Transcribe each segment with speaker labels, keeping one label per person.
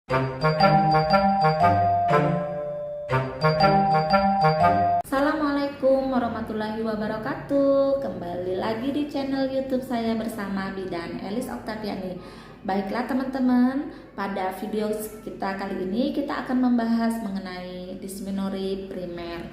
Speaker 1: Assalamualaikum warahmatullahi wabarakatuh. Kembali lagi di channel YouTube saya bersama Bidan Elis Oktaviani. Baiklah teman-teman, pada video kita kali ini kita akan membahas mengenai dysmenorrhea primer.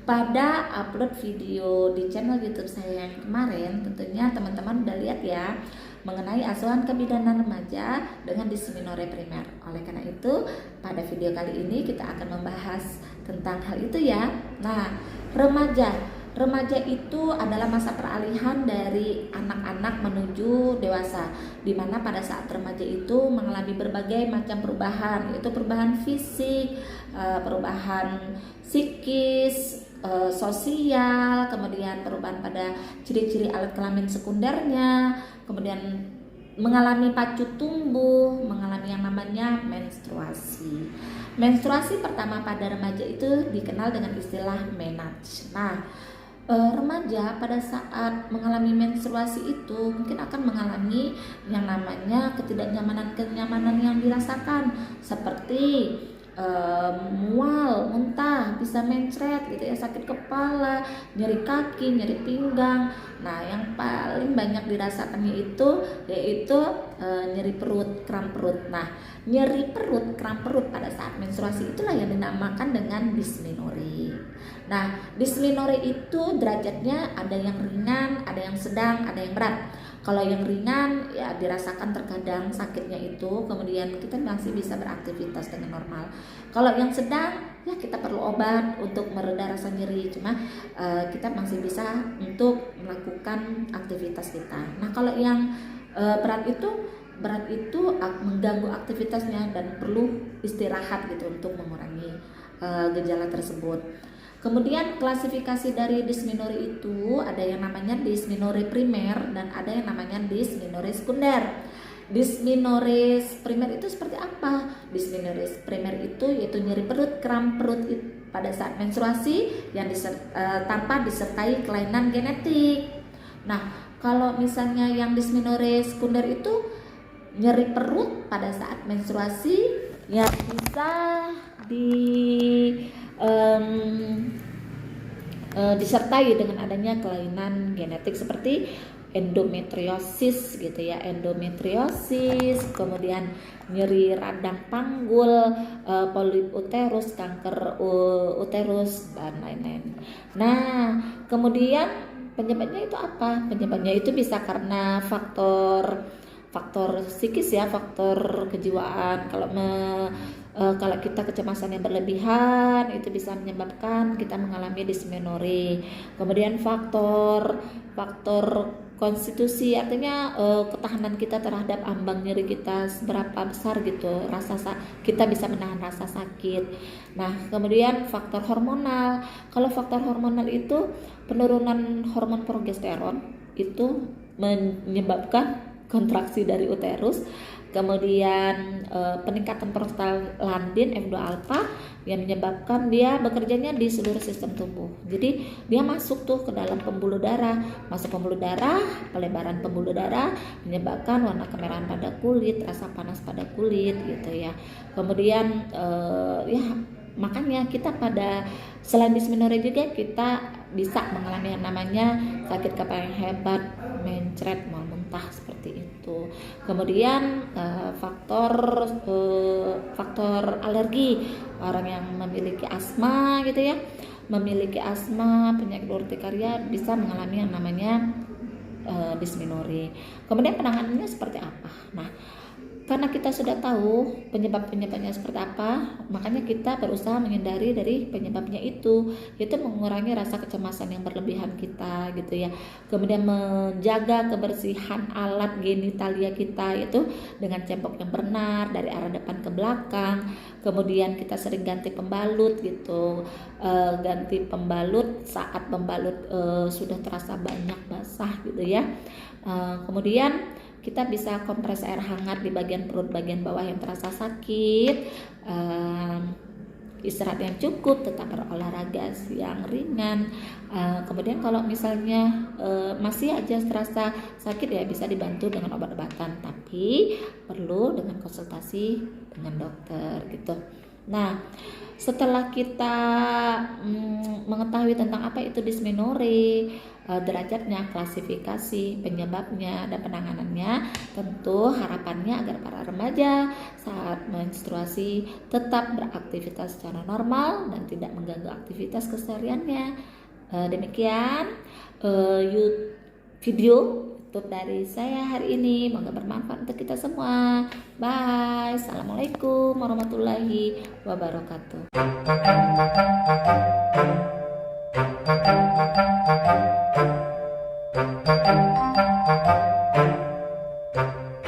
Speaker 1: Pada upload video di channel YouTube saya yang kemarin, tentunya teman-teman udah lihat ya, mengenai asuhan kebidanan remaja dengan dysmenorrhea primer. Oleh karena itu, pada video kali ini kita akan membahas tentang hal itu ya. Nah, remaja itu adalah masa peralihan dari anak-anak menuju dewasa, di mana pada saat remaja itu mengalami berbagai macam perubahan, yaitu perubahan fisik, perubahan psikis, sosial, kemudian perubahan pada ciri-ciri alat kelamin sekundernya, kemudian mengalami pacu tumbuh, mengalami yang namanya menstruasi. Menstruasi pertama pada remaja itu dikenal dengan istilah menarche. Nah, remaja pada saat mengalami menstruasi itu mungkin akan mengalami yang namanya ketidaknyamanan yang dirasakan, seperti mual, muntah, bisa mencret gitu ya, sakit kepala, nyeri kaki, nyeri pinggang. Nah, yang paling banyak dirasakannya itu yaitu nyeri perut, kram perut. Nah, nyeri perut, kram perut pada saat menstruasi itulah yang dinamakan dengan dysmenorrhea. Nah, dysmenorrhea itu derajatnya ada yang ringan, ada yang sedang, ada yang berat. Kalau yang ringan ya dirasakan terkadang sakitnya itu, kemudian kita masih bisa beraktivitas dengan normal. Kalau yang sedang ya kita perlu obat untuk mereda rasa nyeri, cuma kita masih bisa untuk melakukan aktivitas kita. Nah, kalau yang berat itu mengganggu aktivitasnya dan perlu istirahat gitu untuk mengurangi gejala tersebut. Kemudian klasifikasi dari dysmenorrhea itu ada yang namanya dysmenorrhea primer dan ada yang namanya dysmenorrhea sekunder. Dysmenorrhea primer itu seperti apa? Dysmenorrhea primer itu yaitu nyeri perut, kram perut pada saat menstruasi yang tanpa disertai kelainan genetik. Nah, kalau misalnya yang dysmenorrhea sekunder itu nyeri perut pada saat menstruasi yang bisa disertai dengan adanya kelainan genetik seperti endometriosis gitu ya, kemudian nyeri radang panggul, polip uterus, kanker uterus dan lain-lain. Nah, kemudian penyebabnya itu apa? Penyebabnya itu bisa karena faktor psikis ya, faktor kejiwaan. Kalau kita kecemasan yang berlebihan itu bisa menyebabkan kita mengalami dysmenorrhea. Kemudian faktor konstitusi, artinya ketahanan kita terhadap ambang nyeri kita seberapa besar gitu, kita bisa menahan rasa sakit. Nah, kemudian faktor hormonal. Kalau faktor hormonal itu penurunan hormon progesteron itu menyebabkan kontraksi dari uterus, kemudian peningkatan prostaglandin F2 alpha yang menyebabkan dia bekerjanya di seluruh sistem tubuh. Jadi dia masuk tuh ke dalam pembuluh darah, pelebaran pembuluh darah menyebabkan warna kemerahan pada kulit, rasa panas pada kulit gitu ya. Kemudian ya makanya kita selain dysmenorrhea juga kita bisa mengalami yang namanya sakit kepala yang hebat, mencret, muntah seperti itu. Kemudian faktor alergi, orang yang memiliki asma gitu ya, penyakit urtikaria bisa mengalami yang namanya dysmenorrhea. Kemudian penanganannya seperti apa? Nah, karena kita sudah tahu penyebabnya seperti apa, makanya kita berusaha menghindari dari penyebabnya itu, yaitu mengurangi rasa kecemasan yang berlebihan kita gitu ya. Kemudian menjaga kebersihan alat genitalia kita itu dengan cempok yang benar dari arah depan ke belakang. Kemudian kita sering ganti pembalut gitu, ganti pembalut saat pembalut sudah terasa banyak basah gitu ya. Kemudian kita bisa kompres air hangat di bagian perut bagian bawah yang terasa sakit. istirahat yang cukup, tetap berolahraga yang ringan. Kemudian kalau misalnya masih aja terasa sakit ya bisa dibantu dengan obat-obatan, tapi perlu dengan konsultasi dengan dokter gitu. Nah, setelah kita mengetahui tentang apa itu dysmenorrhea, derajatnya, klasifikasi, penyebabnya, dan penanganannya, tentu harapannya agar para remaja saat menstruasi tetap beraktivitas secara normal dan tidak mengganggu aktivitas kesehariannya. Demikian video YouTube dari saya hari ini, semoga bermanfaat untuk kita semua. Bye. Assalamualaikum warahmatullahi wabarakatuh.